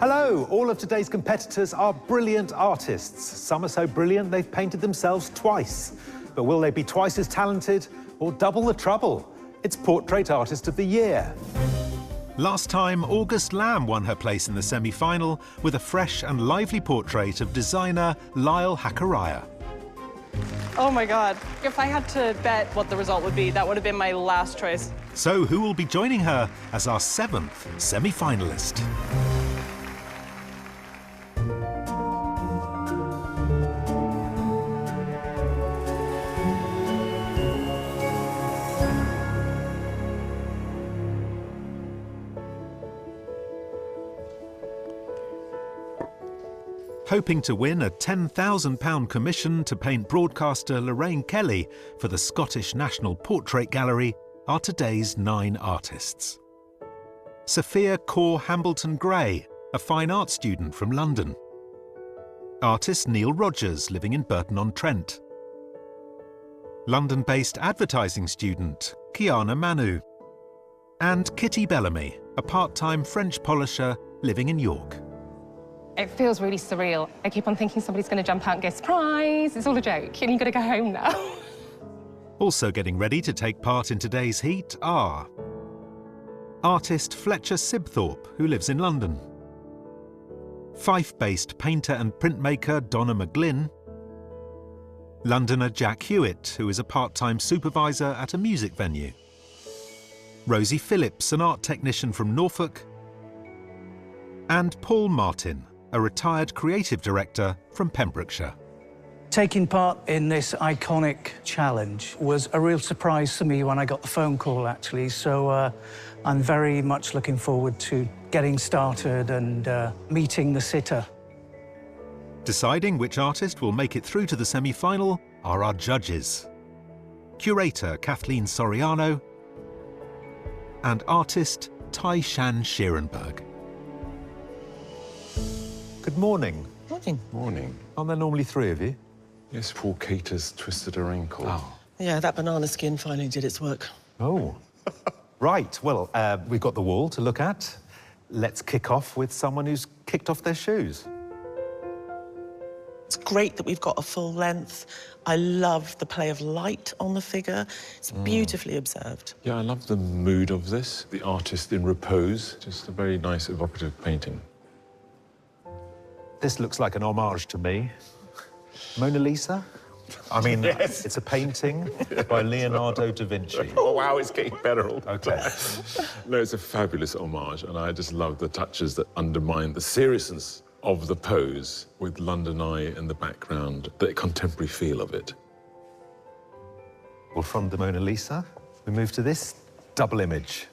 Hello! All of today's competitors are brilliant artists. Some are so brilliant they've painted themselves twice. But will they be twice as talented or double the trouble? It's Portrait Artist of the Year. Last time, August Lamb won her place in the semi-final with a fresh and lively portrait of designer Lyle Hakaraya. Oh my God. If I had to bet what the result would be, that would have been my last choice. So who will be joining her as our 7th semi-finalist? Hoping to win a £10,000 commission to paint broadcaster Lorraine Kelly for the Scottish National Portrait Gallery are today's 9 artists. Sophia Core Hambleton-Gray, a fine art student from London. Artist Neil Rogers, living in Burton-on-Trent. London-based advertising student Kiana Manu. And Kitty Bellamy, a part-time French polisher living in York. It feels really surreal. I keep on thinking somebody's going to jump out and go, surprise, it's all a joke, and you've got to go home now. Also getting ready to take part in today's heat are artist Fletcher Sibthorpe, who lives in London. Fife-based painter and printmaker Donna McGlynn. Londoner Jack Hewitt, who is a part-time supervisor at a music venue. Rosie Phillips, an art technician from Norfolk. And Paul Martin, a retired creative director from Pembrokeshire. Taking part in this iconic challenge was a real surprise for me when I got the phone call, actually, so I'm very much looking forward to getting started and meeting the sitter. Deciding which artist will make it through to the semi-final are our judges. Curator Kathleen Soriano and artist Tai Shan Schierenberg. Good morning. Morning. Morning. Aren't there normally 3 of you? Yes, Paul Cater's twisted her ankle. Oh. Yeah, that banana skin finally did its work. Oh. Right, well, we've got the wall to look at. Let's kick off with someone who's kicked off their shoes. It's great that we've got a full length. I love the play of light on the figure. It's beautifully observed. Yeah, I love the mood of this. The artist in repose. Just a very nice evocative painting. This looks like an homage to me. Mona Lisa? I mean, yes. It's a painting by Leonardo da Vinci. Oh, wow, it's getting better all the Okay. time. No, it's a fabulous homage, and I just love the touches that undermine the seriousness of the pose with London Eye in the background, the contemporary feel of it. Well, from the Mona Lisa, we move to this double image.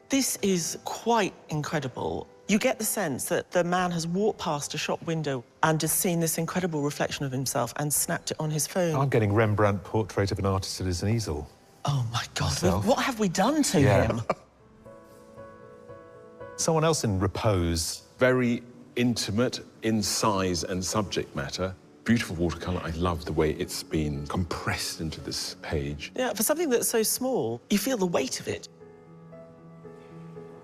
This is quite incredible. You get the sense that the man has walked past a shop window and just seen this incredible reflection of himself and snapped it on his phone. I'm getting Rembrandt portrait of an artist at his easel. Oh, my God. Myself. What have we done to him? Someone else in repose. Very intimate in size and subject matter. Beautiful watercolour. I love the way it's been compressed into this page. Yeah, for something that's so small, you feel the weight of it.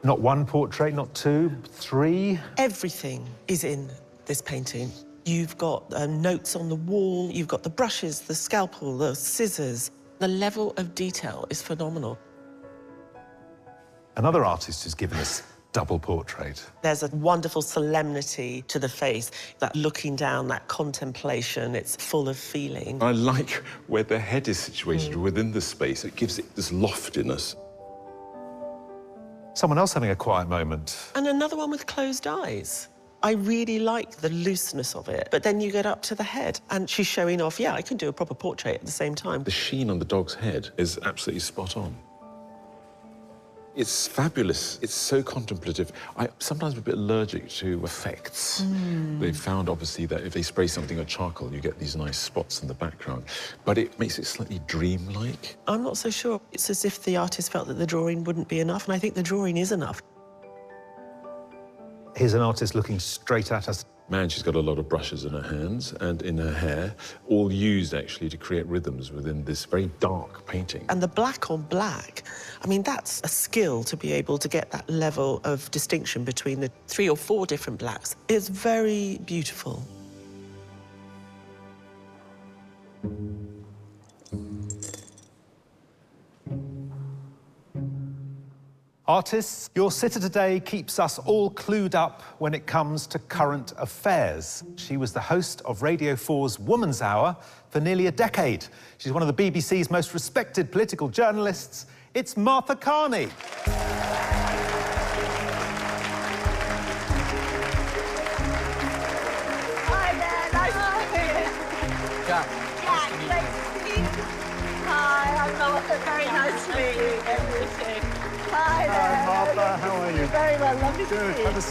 Not one portrait, not 2, 3. Everything is in this painting. You've got notes on the wall, you've got the brushes, the scalpel, the scissors. The level of detail is phenomenal. Another artist who's given us double portrait. There's a wonderful solemnity to the face, that looking down, that contemplation, it's full of feeling. I like where the head is situated within the space. It gives it this loftiness. Someone else having a quiet moment. And another one with closed eyes. I really like the looseness of it, but then you get up to the head and she's showing off, yeah, I can do a proper portrait at the same time. The sheen on the dog's head is absolutely spot on. It's fabulous. It's so contemplative. I'm sometimes a bit allergic to effects. They've found, obviously, that if they spray something with charcoal, you get these nice spots in the background. But it makes it slightly dreamlike. I'm not so sure. It's as if the artist felt that the drawing wouldn't be enough, and I think the drawing is enough. Here's an artist looking straight at us. Man, she's got a lot of brushes in her hands and in her hair, all used actually to create rhythms within this very dark painting. And the black on black, I mean, that's a skill to be able to get that level of distinction between the 3 or 4 different blacks. It's very beautiful. Artists, your sitter today keeps us all clued up when it comes to current affairs. She was the host of Radio 4's Woman's Hour for nearly a decade. She's one of the BBC's most respected political journalists. It's Martha Carney. Hi there, nice to meet you. Jack, Jack, nice to meet you. Hi, I'm Martha, very nice to meet you. Everything. Hi there. Hi, Martha, how are you? Very well, lovely to Good, see you. have a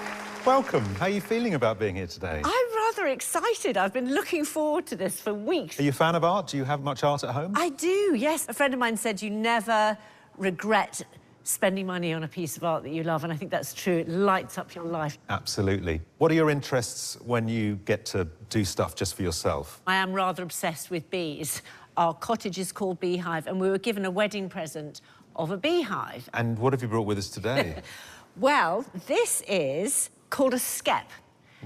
seat. Welcome. How are you feeling about being here today? I'm rather excited. I've been looking forward to this for weeks. Are you a fan of art? Do you have much art at home? I do, yes. A friend of mine said you never regret spending money on a piece of art that you love, and I think that's true. It lights up your life. Absolutely. What are your interests when you get to do stuff just for yourself? I am rather obsessed with bees. Our cottage is called Beehive, and we were given a wedding present of a beehive. And what have you brought with us today? Well, this is called a skep.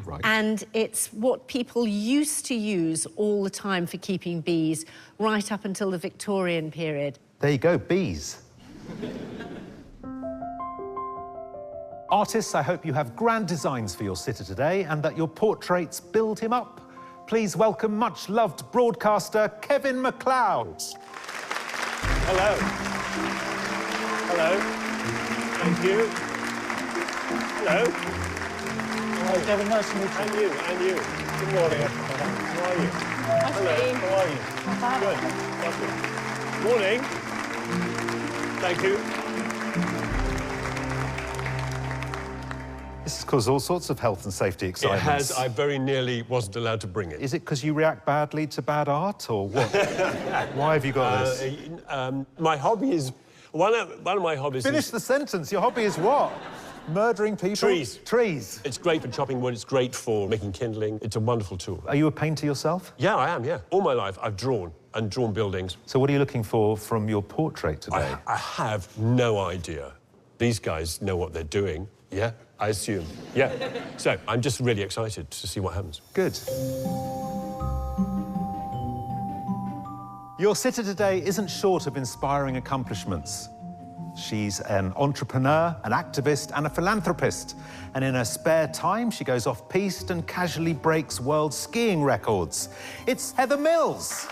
Right. And it's what people used to use all the time for keeping bees, right up until the Victorian period. There you go, bees. Artists, I hope you have grand designs for your sitter today and that your portraits build him up. Please welcome much-loved broadcaster Kevin MacLeod. Hello. Hello. Thank you. Hello. Hi, Kevin, nice to meet you. And you, and you. Good morning. How are you? Hello. How are you? Good. Lovely. Morning. Thank you. This has caused all sorts of health and safety excitements. It has. I very nearly wasn't allowed to bring it. Is it because you react badly to bad art, or what? Why have you got this? My hobby is... One of my hobbies Finish is... the sentence. Your hobby is what? Murdering people? Trees. Trees. It's great for chopping wood. It's great for making kindling. It's a wonderful tool. Are you a painter yourself? Yeah, I am, yeah. All my life, I've drawn and drawn buildings. So what are you looking for from your portrait today? I have no idea. These guys know what they're doing. Yeah, I assume. Yeah. So I'm just really excited to see what happens. Good. Your sitter today isn't short of inspiring accomplishments. She's an entrepreneur, an activist, and a philanthropist. And in her spare time, she goes off-piste and casually breaks world skiing records. It's Heather Mills.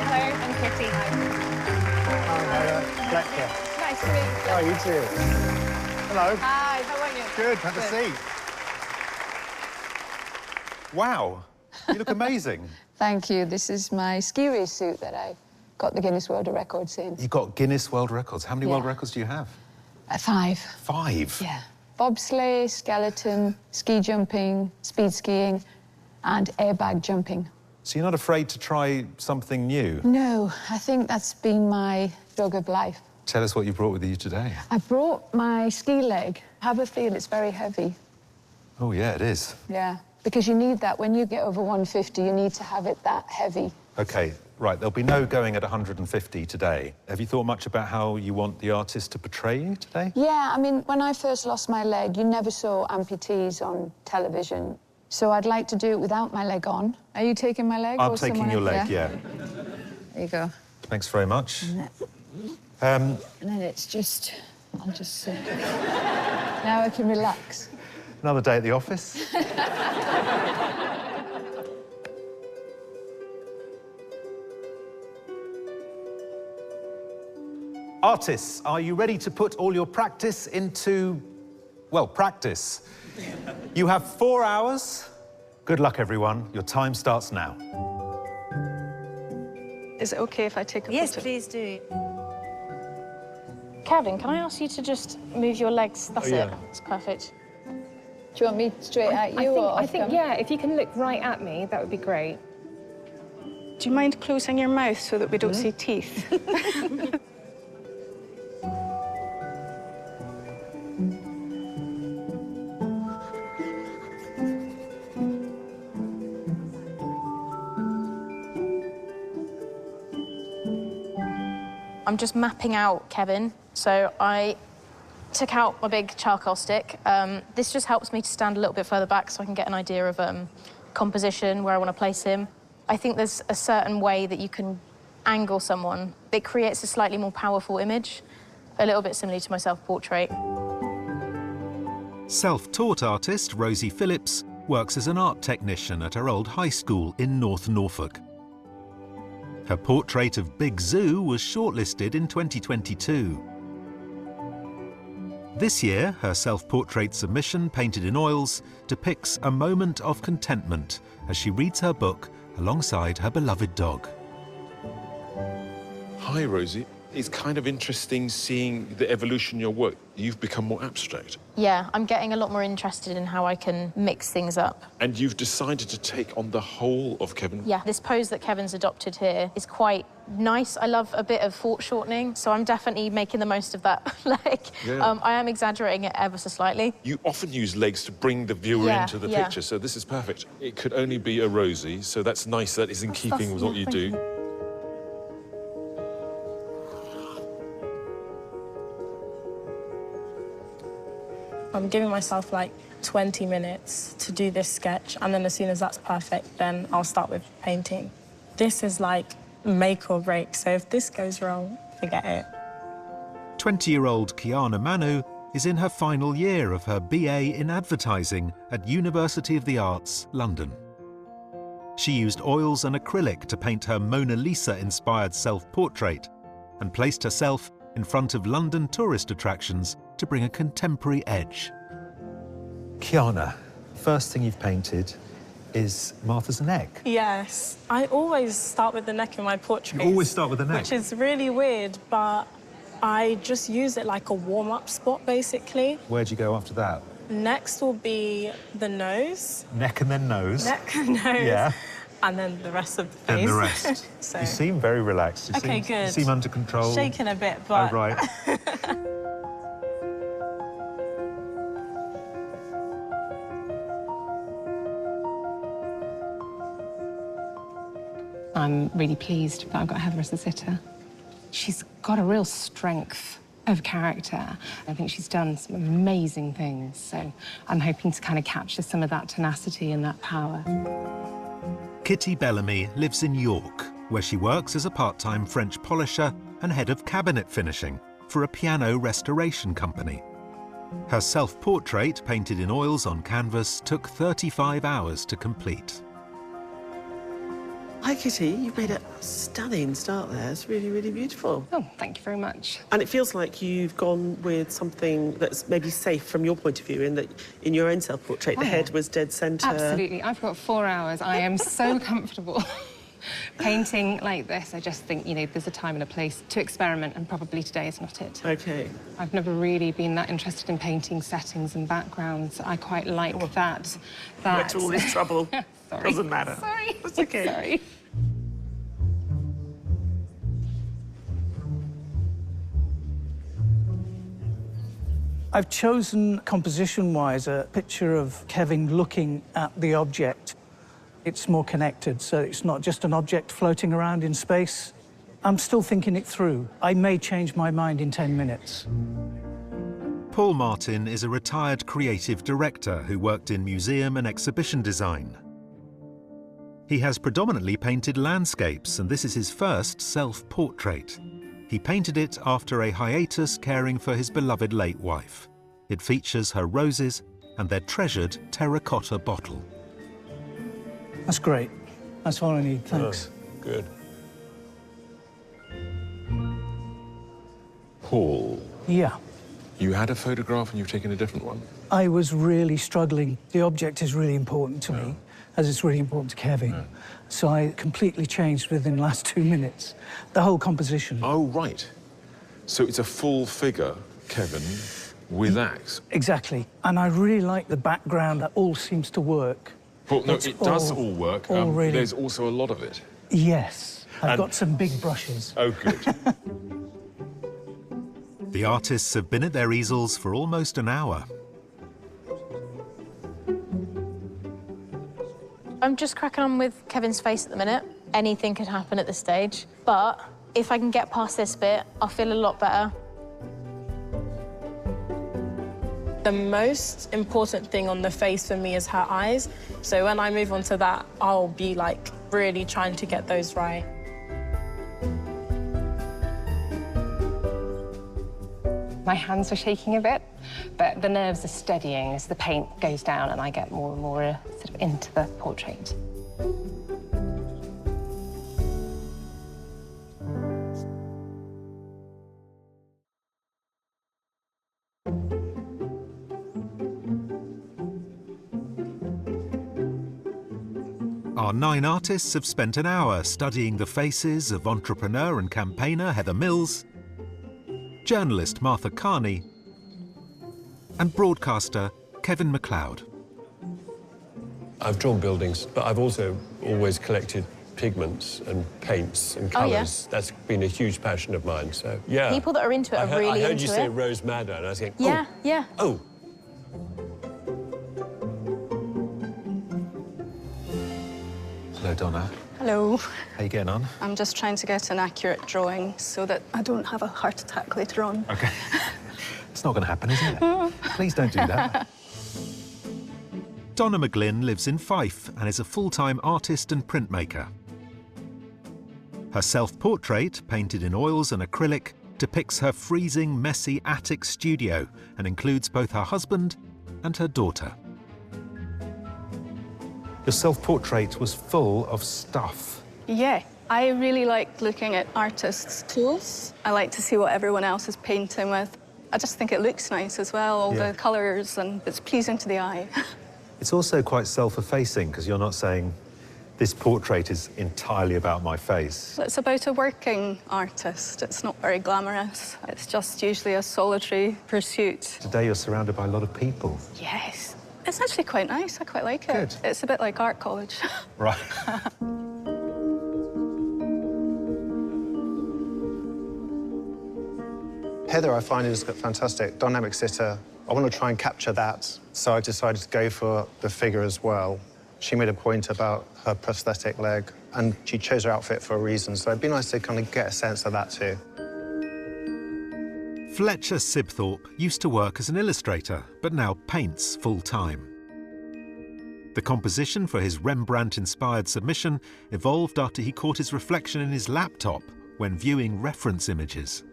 Hello, I'm Kitty. Nice to meet you. Oh, you too. Hello. Hi, how are you? Good, have a seat. Wow, you look amazing. Thank you. This is my ski race suit that I got the Guinness World Records in. You got Guinness World Records. How many world records do you have? 5. 5? Yeah. Bobsleigh, skeleton, ski jumping, speed skiing, and airbag jumping. So you're not afraid to try something new? No, I think that's been my drug of life. Tell us what you brought with you today. I brought my ski leg. Have a feel, it's very heavy. Oh, yeah, it is. Yeah, because you need that. When you get over 150, you need to have it that heavy. OK, right, there'll be no going at 150 today. Have you thought much about how you want the artist to portray you today? Yeah, I mean, when I first lost my leg, you never saw amputees on television. So I'd like to do it without my leg on. Are you taking my leg? I'm taking your leg, yeah. There you go. Thanks very much. And then it's just... I'll just sit. Now I can relax. Another day at the office. Artists, are you ready to put all your practice into, well, practice? You have 4 hours. Good luck, everyone. Your time starts now. Is it okay if I take a photo? Yes, please do. Kevin, can I ask you to just move your legs? That's yeah. it. It's perfect. Do you want me straight at you or I think, yeah, if you can look right at me, that would be great. Do you mind closing your mouth so that we don't see teeth? I'm just mapping out Kevin. So I took out my big charcoal stick. This just helps me to stand a little bit further back so I can get an idea of composition, where I want to place him. I think there's a certain way that you can angle someone. It creates a slightly more powerful image, a little bit similar to my self-portrait. Self-taught artist Rosie Phillips works as an art technician at her old high school in North Norfolk. Her portrait of Big Zoo was shortlisted in 2022. This year, her self-portrait submission, painted in oils, depicts a moment of contentment as she reads her book alongside her beloved dog. Hi, Rosie. It's kind of interesting seeing the evolution in your work. You've become more abstract. Yeah, I'm getting a lot more interested in how I can mix things up. And you've decided to take on the whole of Kevin. Yeah, this pose that Kevin's adopted here is quite nice. I love a bit of foreshortening, so I'm definitely making the most of that. I am exaggerating it ever so slightly. You often use legs to bring the viewer into the picture, so this is perfect. It could only be a Rosie, so that's nice. That is in keeping with what you do. I'm giving myself like 20 minutes to do this sketch, and then as soon as that's perfect, then I'll start with painting. This is like make or break, so if this goes wrong, forget it. 20-year-old Kiana Manu is in her final year of her BA in advertising at University of the Arts, London. She used oils and acrylic to paint her Mona Lisa-inspired self-portrait and placed herself in front of London tourist attractions to bring a contemporary edge. Kiana, first thing you've painted is Martha's neck. Yes, I always start with the neck in my portraits. You always start with the neck? Which is really weird, but I just use it like a warm-up spot, basically. Where'd you go after that? Next will be the nose. Neck and then nose. Neck and nose. Yeah. And then the rest of the face. And the rest. So. You seem very relaxed. Okay, good. You seem under control. Shaking a bit, but... Oh, right. I'm really pleased that I've got Heather as a sitter. She's got a real strength of character. I think she's done some amazing things, so I'm hoping to kind of capture some of that tenacity and that power. Kitty Bellamy lives in York, where she works as a part-time French polisher and head of cabinet finishing for a piano restoration company. Her self-portrait, painted in oils on canvas, took 35 hours to complete. Hi, Kitty. You've made a stunning start there. It's really, really beautiful. Oh, thank you very much. And it feels like you've gone with something that's maybe safe from your point of view, in that in your own self-portrait, the head was dead centre. Absolutely. I've got 4 hours. I am so comfortable painting like this. I just think, you know, there's a time and a place to experiment, and probably today is not it. OK. I've never really been that interested in painting settings and backgrounds. I quite like that. Went to all this trouble. Sorry. Doesn't matter. Sorry. It's OK. Sorry. I've chosen, composition-wise, a picture of Kevin looking at the object. It's more connected, so it's not just an object floating around in space. I'm still thinking it through. I may change my mind in 10 minutes. Paul Martin is a retired creative director who worked in museum and exhibition design. He has predominantly painted landscapes, and this is his first self-portrait. He painted it after a hiatus caring for his beloved late wife. It features her roses and their treasured terracotta bottle. That's great. That's all I need, thanks. Good. Paul. Yeah. You had a photograph and you've taken a different one? I was really struggling. The object is really important to me, as it's really important to Kevin. So I completely changed within the last 2 minutes. The whole composition. Oh, right. So it's a full figure, Kevin, with axe. Exactly. And I really like the background. That all seems to work. Well, no, It's it does all work. really... There's also a lot of it. Yes, I've got some big brushes. Oh, good. The artists have been at their easels for almost an hour. I'm just cracking on with Kevin's face at the minute. Anything could happen at this stage, but if I can get past this bit, I'll feel a lot better. The most important thing on the face for me is her eyes. So when I move on to that, I'll be like really trying to get those right. My hands are shaking a bit, but the nerves are steadying as the paint goes down and I get more and more sort of into the portrait. Our 9 artists have spent an hour studying the faces of entrepreneur and campaigner Heather Mills, journalist Martha Carney, and broadcaster Kevin MacLeod. I've drawn buildings, but I've also always collected pigments and paints and colours. Oh, yeah? That's been a huge passion of mine, so yeah. People that are into it are really into it. I heard you say Rose Madder, and I was thinking, yeah, oh. Yeah. Oh. Hello, Donna. Hello. How you getting on? I'm just trying to get an accurate drawing so that I don't have a heart attack later on. OK. It's not going to happen, is it? Please don't do that. Donna McGlynn lives in Fife and is a full-time artist and printmaker. Her self-portrait, painted in oils and acrylic, depicts her freezing, messy attic studio and includes both her husband and her daughter. Your self-portrait was full of stuff. Yeah, I really like looking at artists' tools. I like to see what everyone else is painting with. I just think it looks nice as well, all the colours, and it's pleasing to the eye. It's also quite self-effacing, because you're not saying, this portrait is entirely about my face. It's about a working artist. It's not very glamorous. It's just usually a solitary pursuit. Today you're surrounded by a lot of people. Yes. It's actually quite nice. I quite like it. Good. It's a bit like art college. Right. Heather, I find, is a fantastic dynamic sitter. I want to try and capture that, so I decided to go for the figure as well. She made a point about her prosthetic leg, and she chose her outfit for a reason, so it'd be nice to kind of get a sense of that too. Fletcher Sibthorpe used to work as an illustrator, but now paints full-time. The composition for his Rembrandt-inspired submission evolved after he caught his reflection in his laptop when viewing reference images.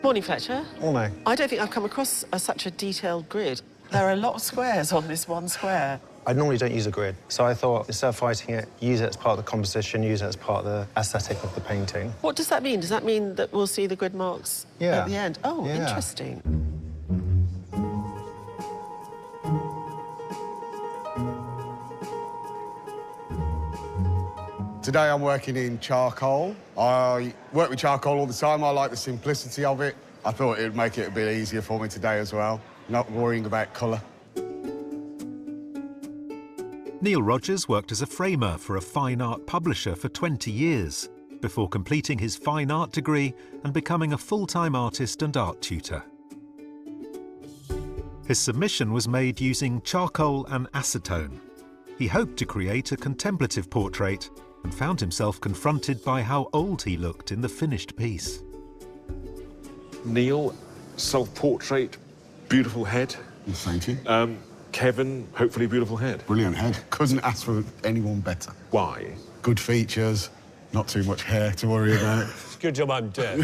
Morning, Fletcher. Morning. I don't think I've come across such a detailed grid. There are a lot of squares on this one square. I normally don't use a grid, so I thought, instead of fighting it, use it as part of the composition, use it as part of the aesthetic of the painting. What does that mean? Does that mean that we'll see the grid marks at the end? Oh, interesting. Today I'm working in charcoal. I work with charcoal all the time. I like the simplicity of it. I thought it would make it a bit easier for me today as well, not worrying about colour. Neil Rogers worked as a framer for a fine art publisher for 20 years, before completing his fine art degree and becoming a full-time artist and art tutor. His submission was made using charcoal and acetone. He hoped to create a contemplative portrait and found himself confronted by how old he looked in the finished piece. Neil, self-portrait, beautiful head. Thank you. Kevin, hopefully beautiful head. Brilliant head. Couldn't ask for anyone better. Why? Good features, not too much hair to worry about. Good job I'm dead.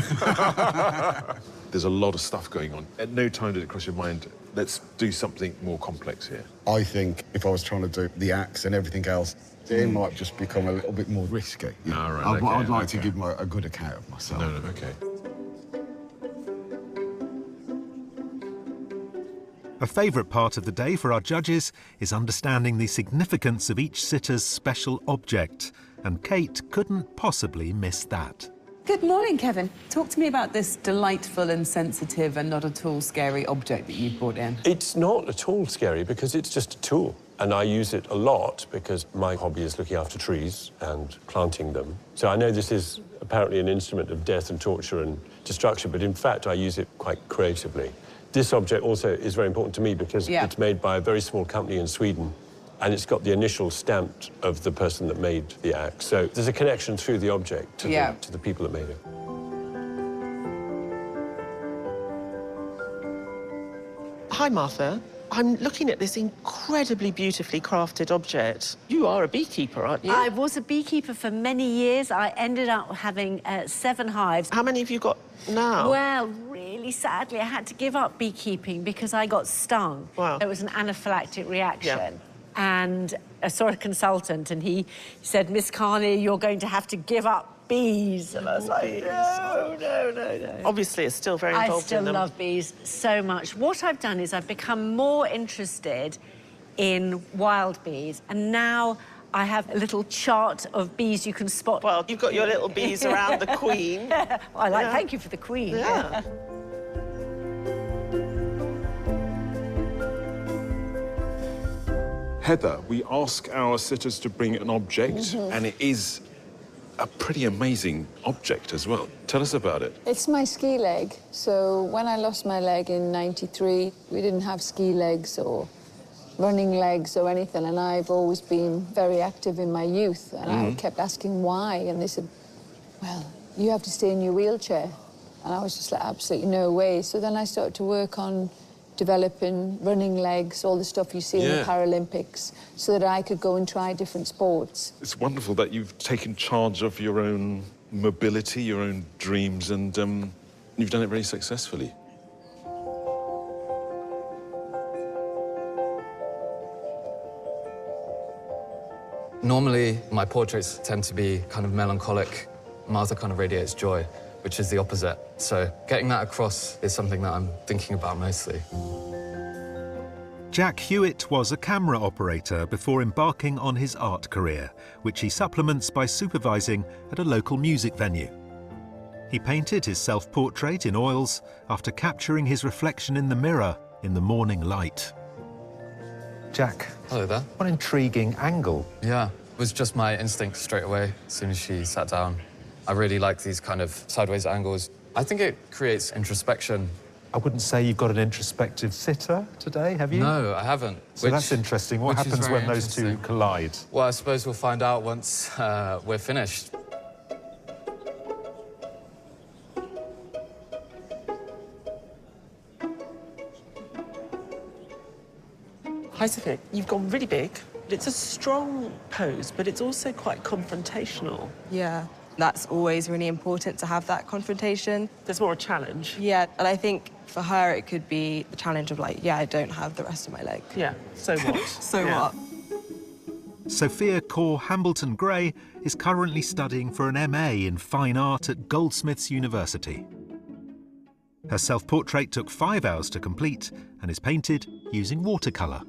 There's a lot of stuff going on. At no time did it cross your mind, let's do something more complex here. I think if I was trying to do the axe and everything else, it might just become a little bit more risky. All right, I'd like to give a good account of myself. No, okay. A favourite part of the day for our judges is understanding the significance of each sitter's special object, and Kate couldn't possibly miss that. Good morning, Kevin. Talk to me about this delightful and sensitive and not at all scary object that you brought in. It's not at all scary because it's just a tool. And I use it a lot because my hobby is looking after trees and planting them. So I know this is apparently an instrument of death and torture and destruction, but in fact I use it quite creatively. This object also is very important to me because it's made by a very small company in Sweden, and it's got the initial stamp of the person that made the axe. So there's a connection through the object to the people that made it. Hi, Martha. I'm looking at this incredibly beautifully crafted object. You are a beekeeper, aren't you? I was a beekeeper for many years. I ended up having 7 hives. How many have you got now? Well, really sadly, I had to give up beekeeping because I got stung. Wow. It was an anaphylactic reaction. And I saw a consultant and he said, Miss Carney, you're going to have to give up bees. And I was like, no. Obviously, it's still very involved in them. I still love bees so much. What I've done is I've become more interested in wild bees, and now I have a little chart of bees you can spot. Well, you've got your little bees around the queen. Well, thank you for the queen. Yeah. Heather, we ask our sitters to bring an object, and it is a pretty amazing object as well. Tell us about it. It's my ski leg. So when I lost my leg in '93, we didn't have ski legs or running legs or anything, and I've always been very active in my youth, and I kept asking why, and they said, well, you have to stay in your wheelchair. And I was just like, absolutely no way. So then I started to work on developing running legs, all the stuff you see in the Paralympics, so that I could go and try different sports. It's wonderful that you've taken charge of your own mobility, your own dreams, and you've done it very successfully. Normally, my portraits tend to be kind of melancholic. Martha kind of radiates joy, which is the opposite. So getting that across is something that I'm thinking about mostly. Jack Hewitt was a camera operator before embarking on his art career, which he supplements by supervising at a local music venue. He painted his self-portrait in oils after capturing his reflection in the mirror in the morning light. Jack. Hello there. What an intriguing angle. Yeah, it was just my instinct straight away as soon as she sat down. I really like these kind of sideways angles. I think it creates introspection. I wouldn't say you've got an introspective sitter today, have you? No, I haven't. So that's interesting. What happens when those two collide? Well, I suppose we'll find out once we're finished. Hi, Sophia. You've gone really big. It's a strong pose, but it's also quite confrontational. Yeah, that's always really important to have that confrontation. There's more a challenge. Yeah, and I think for her it could be the challenge of like, yeah, I don't have the rest of my leg. Yeah, so what? So what? Sophia Core Hambleton Gray is currently studying for an MA in Fine Art at Goldsmiths University. Her self-portrait took 5 hours to complete and is painted using watercolour.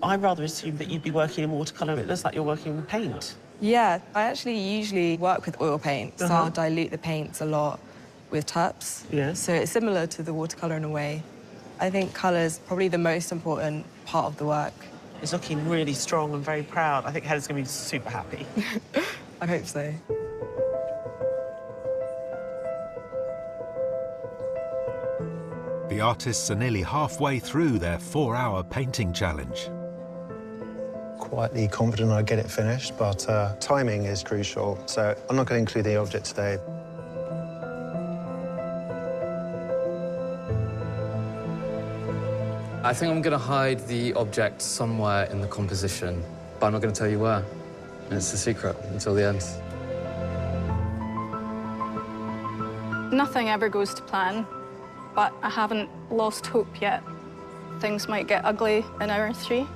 I rather assumed that you'd be working in watercolour. It looks like you're working with paint. Yeah, I actually usually work with oil paint, so I'll dilute the paints a lot with turps. Yeah. So it's similar to the watercolour in a way. I think colour's probably the most important part of the work. It's looking really strong and very proud. I think Heather's going to be super happy. I hope so. The artists are nearly halfway through their 4-hour painting challenge. Quietly confident I'll get it finished, but timing is crucial, so I'm not going to include the object today. I think I'm going to hide the object somewhere in the composition, but I'm not going to tell you where. And it's a secret until the end. Nothing ever goes to plan, but I haven't lost hope yet. Things might get ugly in hour 3.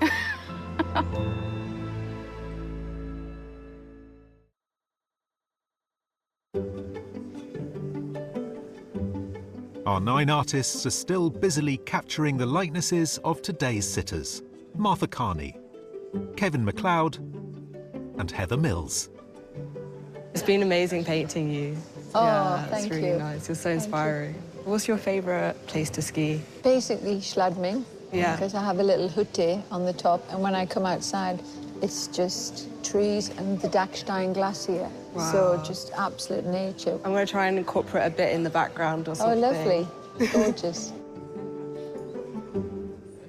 Our 9 artists are still busily capturing the likenesses of today's sitters. Martha Carney, Kevin MacLeod and Heather Mills. It's been amazing painting you. Oh, yeah, thank it's really you. nice. You're so inspiring. What's your favourite place to ski? Basically, Schladming. Yeah. Because I have a little hutte on the top, and when I come outside, it's just trees and the Dachstein Glacier. Wow. So just absolute nature. I'm going to try and incorporate a bit in the background or something. Oh, lovely. Gorgeous.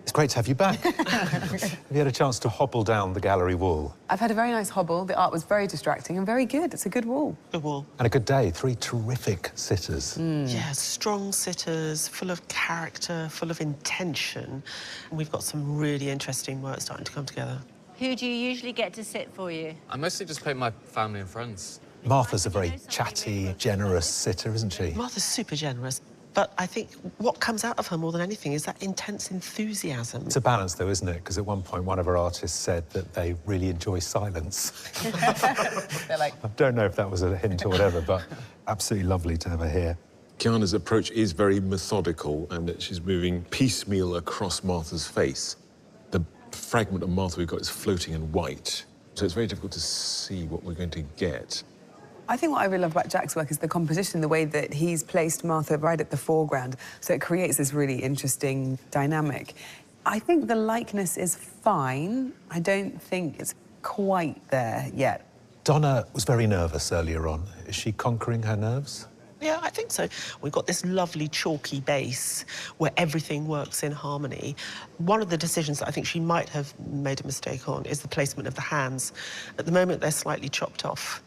It's great to have you back. Have you had a chance to hobble down the gallery wall? I've had a very nice hobble. The art was very distracting and very good. It's a good wall. Good wall. And a good day. 3 terrific sitters. Yeah, strong sitters, full of character, full of intention. And we've got some really interesting work starting to come together. Who do you usually get to sit for you? I mostly just paint my family and friends. Martha's a very chatty, generous sitter, isn't she? Martha's super generous. But I think what comes out of her more than anything is that intense enthusiasm. It's a balance, though, isn't it? Because at one point, one of our artists said that they really enjoy silence. They're like... I don't know if that was a hint or whatever, but absolutely lovely to have her here. Kiana's approach is very methodical, and that she's moving piecemeal across Martha's face. The fragment of Martha we've got is floating in white, so it's very difficult to see what we're going to get. I think what I really love about Jack's work is the composition, the way that he's placed Martha right at the foreground, so it creates this really interesting dynamic. I think the likeness is fine. I don't think it's quite there yet. Donna was very nervous earlier on. Is she conquering her nerves? Yeah, I think so. We've got this lovely chalky base where everything works in harmony. One of the decisions that I think she might have made a mistake on is the placement of the hands. At the moment, they're slightly chopped off.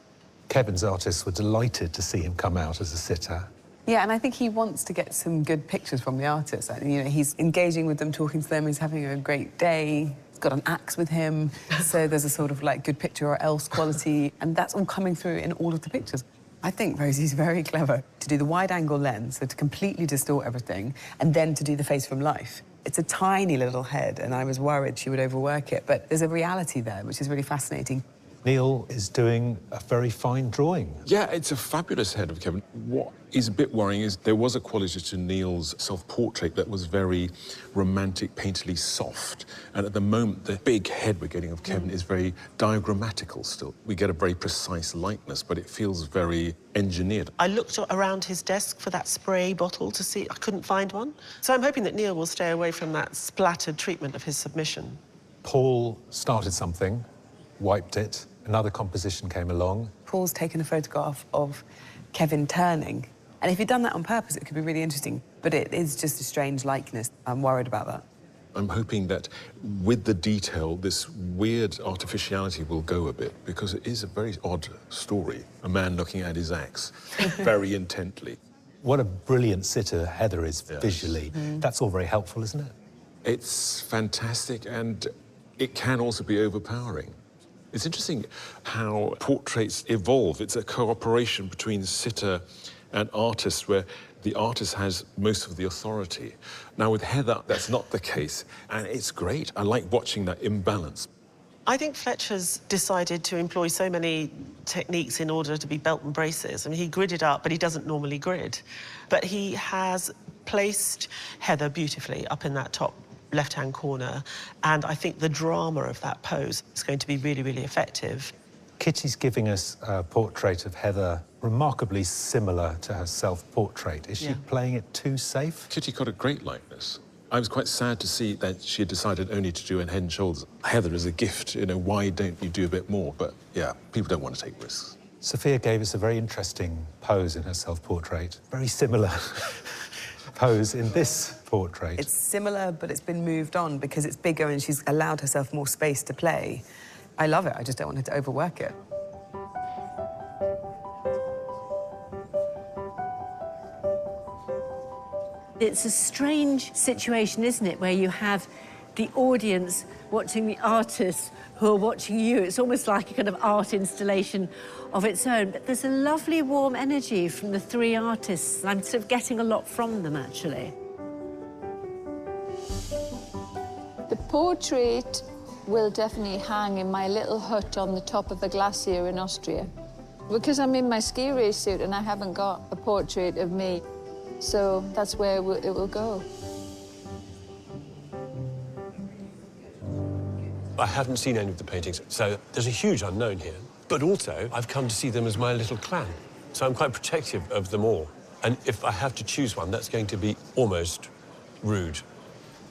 Kevin's artists were delighted to see him come out as a sitter. Yeah, and I think he wants to get some good pictures from the artists. You know, he's engaging with them, talking to them, he's having a great day. He's got an axe with him, so there's a sort of, like, good picture or else quality, and that's all coming through in all of the pictures. I think Rosie's very clever to do the wide-angle lens, so to completely distort everything, and then to do the face from life. It's a tiny little head, and I was worried she would overwork it, but there's a reality there, which is really fascinating. Neil is doing a very fine drawing. Yeah, it's a fabulous head of Kevin. What is a bit worrying is there was a quality to Neil's self-portrait that was very romantic, painterly soft. And at the moment, the big head we're getting of Kevin is very diagrammatical still. We get a very precise likeness, but it feels very engineered. I looked around his desk for that spray bottle to see. I couldn't find one. So I'm hoping that Neil will stay away from that splattered treatment of his submission. Paul started something, wiped it. Another composition came along. Paul's taken a photograph of Kevin turning. And if he'd done that on purpose, it could be really interesting. But it is just a strange likeness. I'm worried about that. I'm hoping that with the detail, this weird artificiality will go a bit, because it is a very odd story. A man looking at his axe very intently. What a brilliant sitter Heather is visually. That's all very helpful, isn't it? It's fantastic, and it can also be overpowering. It's interesting how portraits evolve. It's a cooperation between sitter and artist, where the artist has most of the authority. Now, with Heather, that's not the case, and it's great. I like watching that imbalance. I think Fletcher's decided to employ so many techniques in order to be belt and braces. I mean, he gridded up, but he doesn't normally grid. But he has placed Heather beautifully up in that top left-hand corner, and I think the drama of that pose is going to be really, really effective. Kitty's giving us a portrait of Heather remarkably similar to her self-portrait. Is she playing it too safe? Kitty got a great likeness. I was quite sad to see that she had decided only to do a head and shoulders. Heather is a gift, you know, why don't you do a bit more? But yeah, people don't want to take risks. Sophia gave us a very interesting pose in her self-portrait. Very similar pose in this portrait. It's similar, but it's been moved on because it's bigger and she's allowed herself more space to play. I love it. I just don't want her to overwork it. It's a strange situation, isn't it, where you have the audience watching the artists who are watching you. It's almost like a kind of art installation of its own. But there's a lovely warm energy from the three artists. I'm sort of getting a lot from them, actually. The portrait will definitely hang in my little hut on the top of the glacier in Austria. Because I'm in my ski race suit and I haven't got a portrait of me, so that's where it will go. I haven't seen any of the paintings, so there's a huge unknown here. But also, I've come to see them as my little clan, so I'm quite protective of them all. And if I have to choose one, that's going to be almost rude.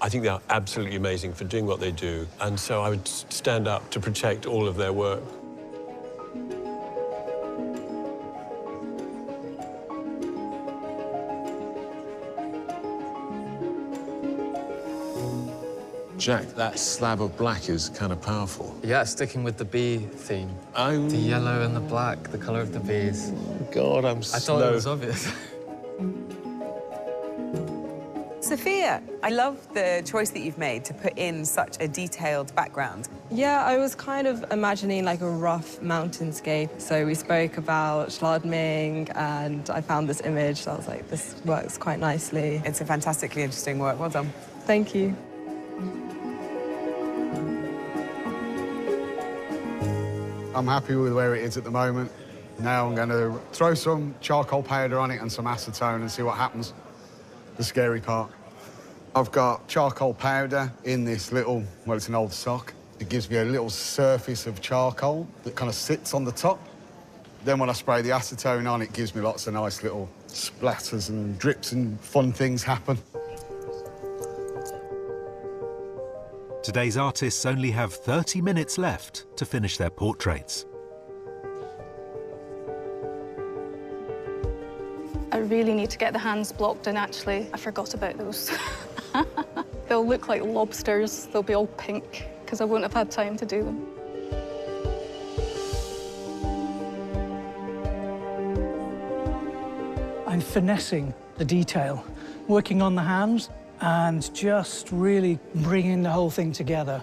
I think they are absolutely amazing for doing what they do, and so I would stand up to protect all of their work. Jack, that slab of black is kind of powerful. Yeah, sticking with the bee theme. Oh. The yellow and the black, the colour of the bees. God, I'm I thought it was obvious. Sophia, I love the choice that you've made to put in such a detailed background. Yeah, I was kind of imagining like a rough mountainscape. So we spoke about Schladming and I found this image. So I was like, this works quite nicely. It's a fantastically interesting work. Well done. Thank you. I'm happy with where it is at the moment. Now I'm going to throw some charcoal powder on it and some acetone and see what happens. The scary part. I've got charcoal powder in this little, well, it's an old sock. It gives me a little surface of charcoal that kind of sits on the top. Then when I spray the acetone on, it gives me lots of nice little splatters and drips and fun things happen. Today's artists only have 30 minutes left to finish their portraits. I really need to get the hands blocked in, actually. I forgot about those. They'll look like lobsters. They'll be all pink, because I won't have had time to do them. I'm finessing the detail, working on the hands and just really bringing the whole thing together.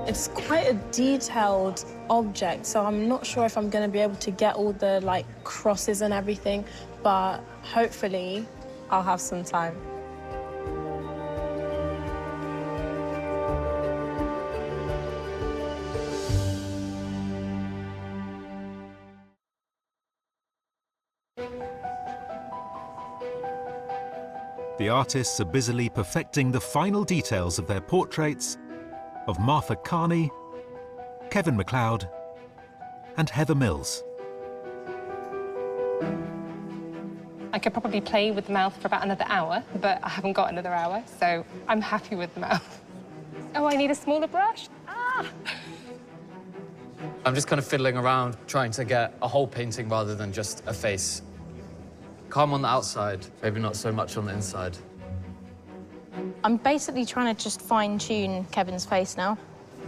It's quite a detailed object, so I'm not sure if I'm going to be able to get all the like crosses and everything, but hopefully I'll have some time. The artists are busily perfecting the final details of their portraits of Martha Carney, Kevin MacLeod, and Heather Mills. I could probably play with the mouth for about another hour, but I haven't got another hour, so I'm happy with the mouth. Oh, I need a smaller brush? Ah! I'm just kind of fiddling around, trying to get a whole painting rather than just a face. Calm on the outside, maybe not so much on the inside. I'm basically trying to just fine-tune Kevin's face now.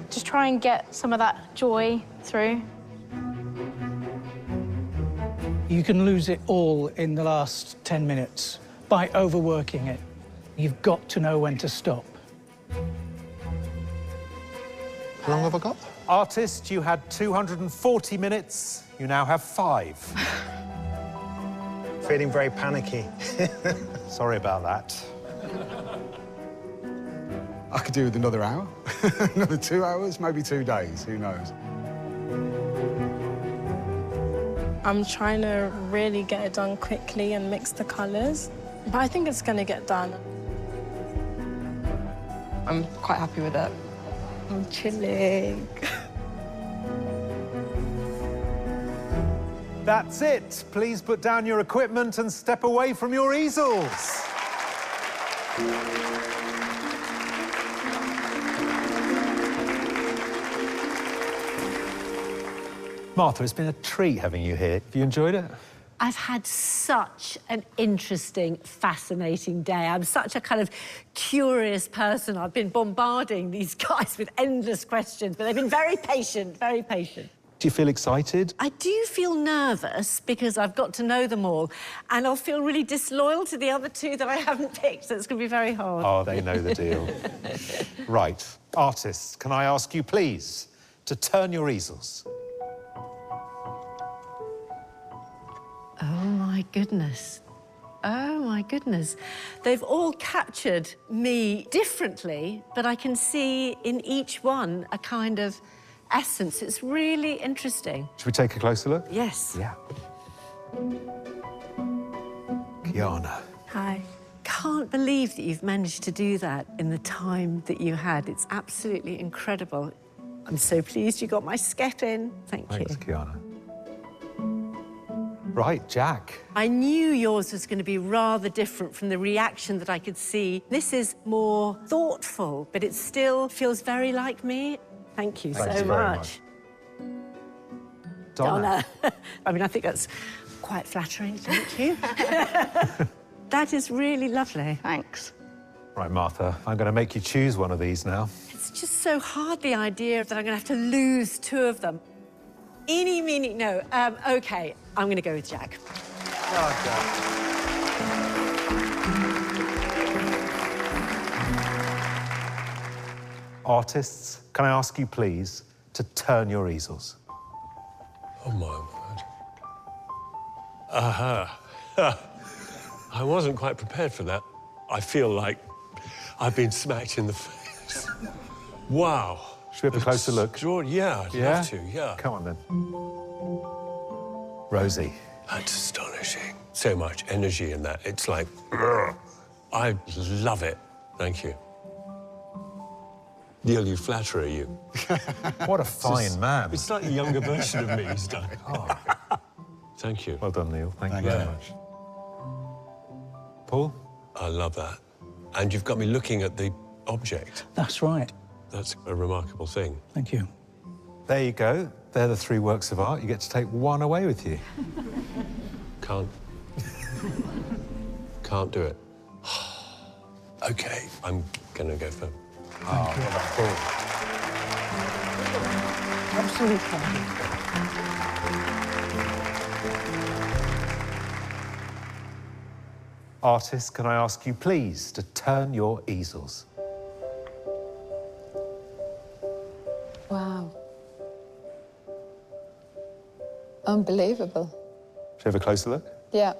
Just try and get some of that joy through. You can lose it all in the last 10 minutes by overworking it. You've got to know when to stop. How long have I got? Artist, you had 240 minutes. You now have 5. Feeling very panicky. Sorry about that. I could do with another hour, another 2 hours, maybe 2 days, who knows? I'm trying to really get it done quickly and mix the colours, but I think it's going to get done. I'm quite happy with it. I'm chilling. That's it. Please put down your equipment and step away from your easels. Martha, it's been a treat having you here. Have you enjoyed it? I've had such an interesting, fascinating day. I'm such a kind of curious person. I've been bombarding these guys with endless questions, but they've been very patient, very patient. Do you feel excited? I do feel nervous because I've got to know them all, and I'll feel really disloyal to the other 2 that I haven't picked, so it's going to be very hard. Oh, they know the deal. Right. Artists, can I ask you, please, to turn your easels? Oh, my goodness. Oh, my goodness. They've all captured me differently, but I can see in each one a kind of essence. It's really interesting. Should we take a closer look? Yes. Yeah. Kiana. Hi. Can't believe that you've managed to do that in the time that you had. It's absolutely incredible. I'm so pleased you got my skep in. Thank you. Thanks, Kiana. Right, Jack. I knew yours was going to be rather different from the reaction that I could see. This is more thoughtful, but it still feels very like me. Thank you Thank so you very much. Donna. I mean, I think that's quite flattering, thank you. That is really lovely. Thanks. Right, Martha, I'm going to make you choose one of these now. It's just so hard, the idea that I'm going to have to lose two of them. Eeny, meeny, no. OK, I'm going to go with Jack. Oh, Jack. Artists, can I ask you, please, to turn your easels? Oh, my word. Aha. I wasn't quite prepared for that. I feel like I've been smacked in the face. Wow. Should we have a closer look? Yeah, I'd love to, yeah. Come on, then. Rosie. That's astonishing. So much energy in that. It's like, I love it. Thank you. Neil, you flatterer, you. What a fine man. It's like a younger version of me he's done. Oh. Thank you. Well done, Neil. Thank you very much. Paul? I love that. And you've got me looking at the object. That's right. That's a remarkable thing. Thank you. There you go. They're the three works of art. You get to take one away with you. Can't do it. OK, I'm going to go for... Thank you. Paul. Absolutely. Artists, can I ask you, please, to turn your easels? Wow. Unbelievable. Should we have a closer look? Yeah.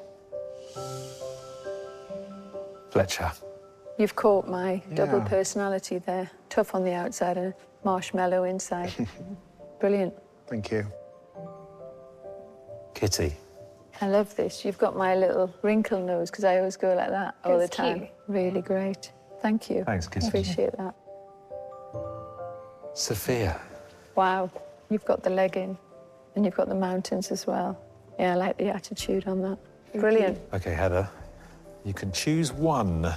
Fletcher. You've caught my double personality there. Tough on the outside and marshmallow inside. Brilliant. Thank you. Kitty. I love this. You've got my little wrinkle nose, because I always go like that all the It's time. cute. Really great. Thank you. Thanks, Kitty. Appreciate that. Sophia. Wow. You've got the leg in, and you've got the mountains as well. Yeah, I like the attitude on that. Brilliant. OK, Heather. You can choose one.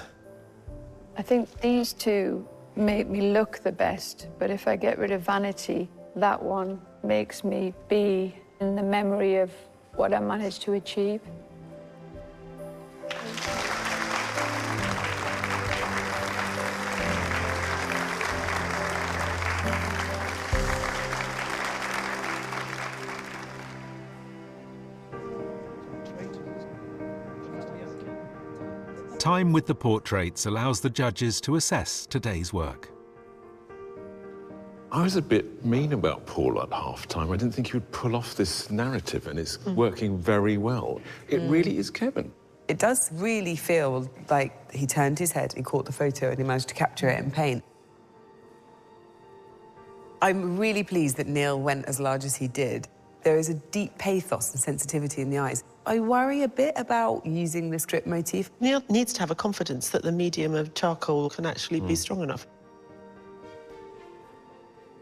I think these two make me look the best, but if I get rid of vanity, that one makes me be in the memory of what I managed to achieve. Time with the portraits allows the judges to assess today's work. I was a bit mean about Paul at half-time. I didn't think he would pull off this narrative, and it's working very well. It really is Kevin. It does really feel like he turned his head, he caught the photo, and he managed to capture it in paint. I'm really pleased that Neil went as large as he did. There is a deep pathos and sensitivity in the eyes. I worry a bit about using the script motif. Neil needs to have a confidence that the medium of charcoal can actually be strong enough.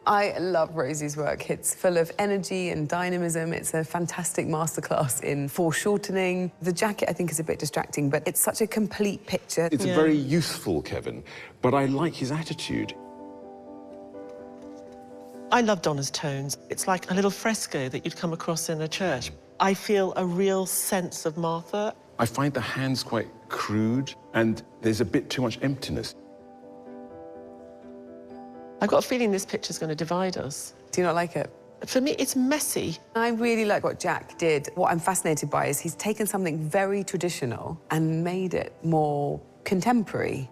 I love Rosie's work. It's full of energy and dynamism. It's a fantastic masterclass in foreshortening. The jacket, I think, is a bit distracting, but it's such a complete picture. It's a very youthful Kevin, but I like his attitude. I love Donna's tones. It's like a little fresco that you'd come across in a church. I feel a real sense of Martha. I find the hands quite crude, and there's a bit too much emptiness. I've got a feeling this picture's going to divide us. Do you not like it? For me, it's messy. I really like what Jack did. What I'm fascinated by is he's taken something very traditional and made it more contemporary.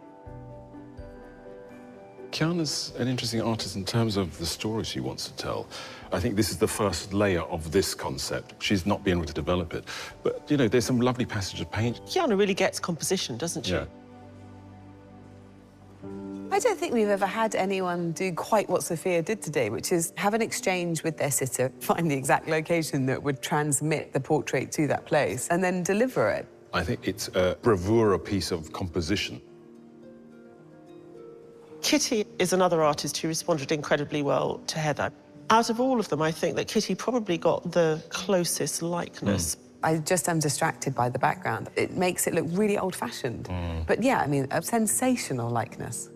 Kiana's an interesting artist in terms of the story she wants to tell. I think this is the first layer of this concept. She's not been able to develop it. But, you know, there's some lovely passage of paint. Kiana really gets composition, doesn't she? Yeah. I don't think we've ever had anyone do quite what Sophia did today, which is have an exchange with their sitter, find the exact location that would transmit the portrait to that place, and then deliver it. I think it's a bravura piece of composition. Kitty is another artist who responded incredibly well to Heather. Out of all of them, I think that Kitty probably got the closest likeness. I just am distracted by the background. It makes it look really old-fashioned. But yeah, I mean, a sensational likeness.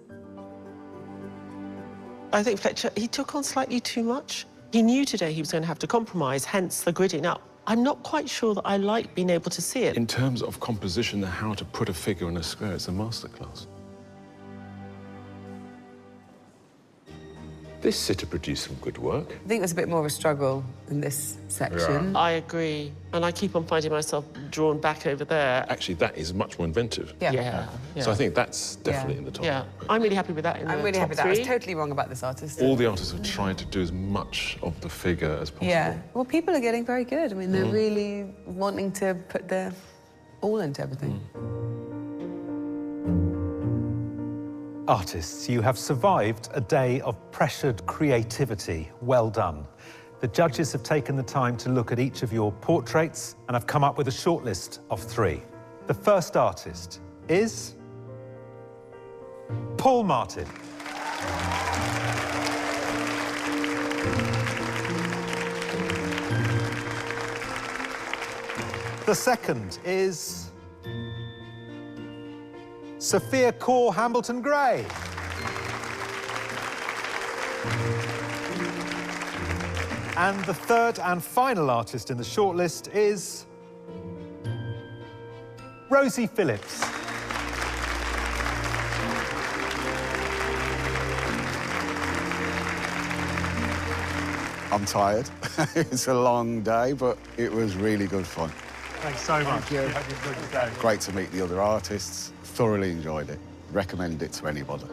I think Fletcher, he took on slightly too much. He knew today he was going to have to compromise, hence the gridding up. I'm not quite sure that I like being able to see it. In terms of composition and how to put a figure in a square, it's a masterclass. This sitter produced some good work. I think there's a bit more of a struggle in this section. I agree. And I keep on finding myself drawn back over there. Actually, that is much more inventive. Yeah. So I think that's definitely in the top. Yeah, I'm really happy with that in I'm the really top happy with that. I was 3. totally wrong about this artist. All the artists have tried to do as much of the figure as possible. Yeah. Well, people are getting very good. I mean, they're really wanting to put their all into everything. Artists, you have survived a day of pressured creativity. Well done. The judges have taken the time to look at each of your portraits and have come up with a shortlist of 3. The first artist is Paul Martin. The second is Sophia Core Hambleton Gray. And the third and final artist in the shortlist is Rosie Phillips. I'm tired. It's a long day, but it was really good fun. Thanks so much. Thank you. Hope you enjoyed your day. Great to meet the other artists. Thoroughly enjoyed it. Recommend it to anybody.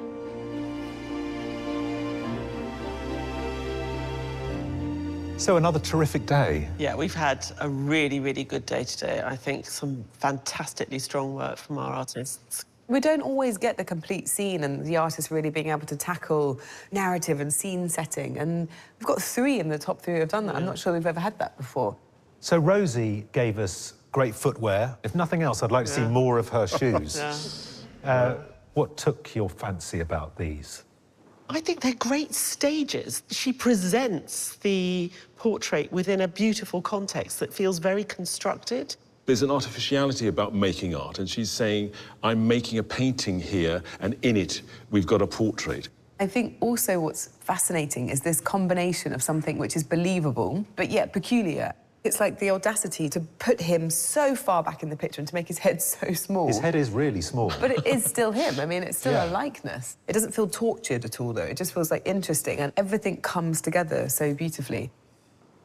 So another terrific day. Yeah, we've had a really, really good day today. I think some fantastically strong work from our artists. We don't always get the complete scene and the artist really being able to tackle narrative and scene setting. And we've got 3 in the top 3 who have done that. I'm not sure we've ever had that before. So Rosie gave us great footwear. If nothing else, I'd like to see more of her shoes. What took your fancy about these? I think they're great stages. She presents the portrait within a beautiful context that feels very constructed. There's an artificiality about making art, and she's saying, I'm making a painting here, and in it, we've got a portrait. I think also what's fascinating is this combination of something which is believable, but yet peculiar. It's like the audacity to put him so far back in the picture and to make his head so small. His head is really small. But it is still him. I mean, it's still a likeness. It doesn't feel tortured at all, though. It just feels, like, interesting, and everything comes together so beautifully.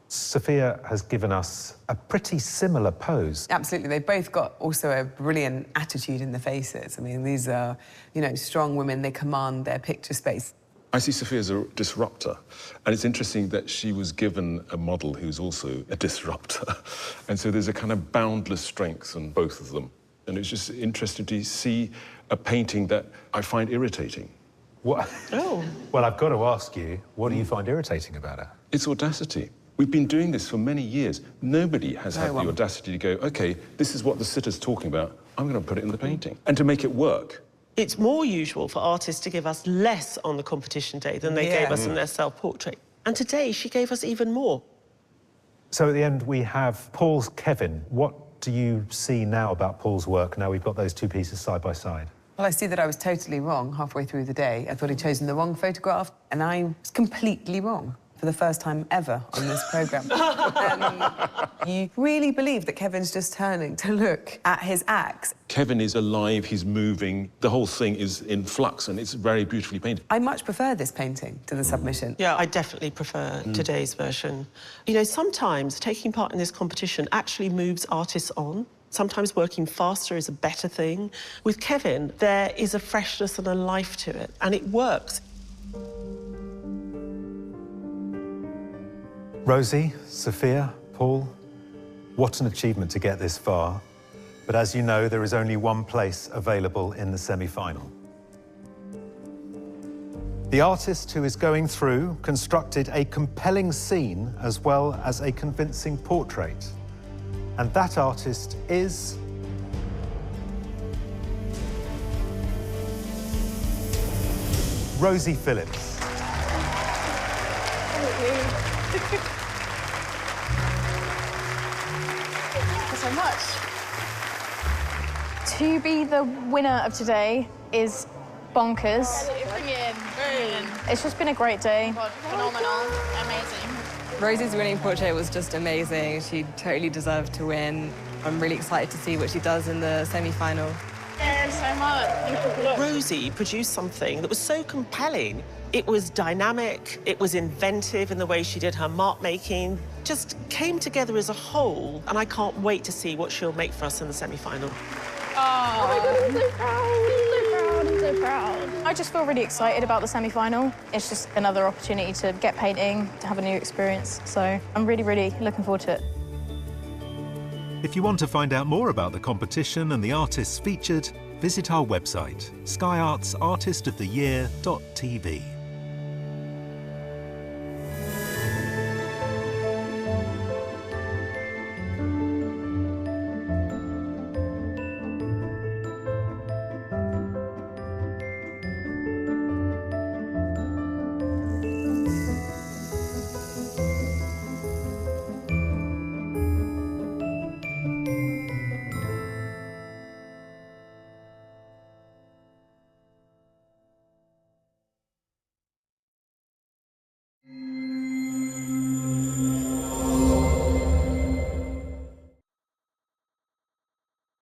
Sophia has given us a pretty similar pose. Absolutely. They've both got also a brilliant attitude in the faces. I mean, these are, you know, strong women. They command their picture space. I see Sophia as a disruptor, and it's interesting that she was given a model who's also a disruptor. And so there's a kind of boundless strength in both of them. And it's just interesting to see a painting that I find irritating. What? Oh. Well, I've got to ask you, what do you find irritating about her? It's audacity. We've been doing this for many years. Nobody has had the audacity to go, OK, this is what the sitter's talking about. I'm going to put it in the painting. And to make it work. It's more usual for artists to give us less on the competition day than they gave us in their self-portrait. And today, she gave us even more. So at the end, we have Paul's Kevin. What do you see now about Paul's work, now we've got those 2 pieces side by side? Well, I see that I was totally wrong halfway through the day. I thought I'd chosen the wrong photograph, and I was completely wrong for the first time ever on this programme. You really believe that Kevin's just turning to look at his axe. Kevin is alive, he's moving, the whole thing is in flux, and it's very beautifully painted. I much prefer this painting to the submission. Yeah, I definitely prefer today's version. You know, sometimes taking part in this competition actually moves artists on. Sometimes working faster is a better thing. With Kevin, there is a freshness and a life to it, and it works. Rosie, Sophia, Paul, what an achievement to get this far. But as you know, there is only one place available in the semi-final. The artist who is going through constructed a compelling scene as well as a convincing portrait. And that artist is Rosie Phillips. Because I so much. To be the winner of today is bonkers. It's just been a great day. Phenomenal. Amazing. Rosie's winning portrait was just amazing. She totally deserved to win. I'm really excited to see what she does in the semi-final. Thank you so much. Rosie produced something that was so compelling. It was dynamic, it was inventive in the way she did her mark making, just came together as a whole, and I can't wait to see what she'll make for us in the semi-final. Oh my God, I'm so proud. I'm so proud. I just feel really excited about the semi-final. It's just another opportunity to get painting, to have a new experience. So I'm really, really looking forward to it. If you want to find out more about the competition and the artists featured, visit our website, skyartsartistoftheyear.tv.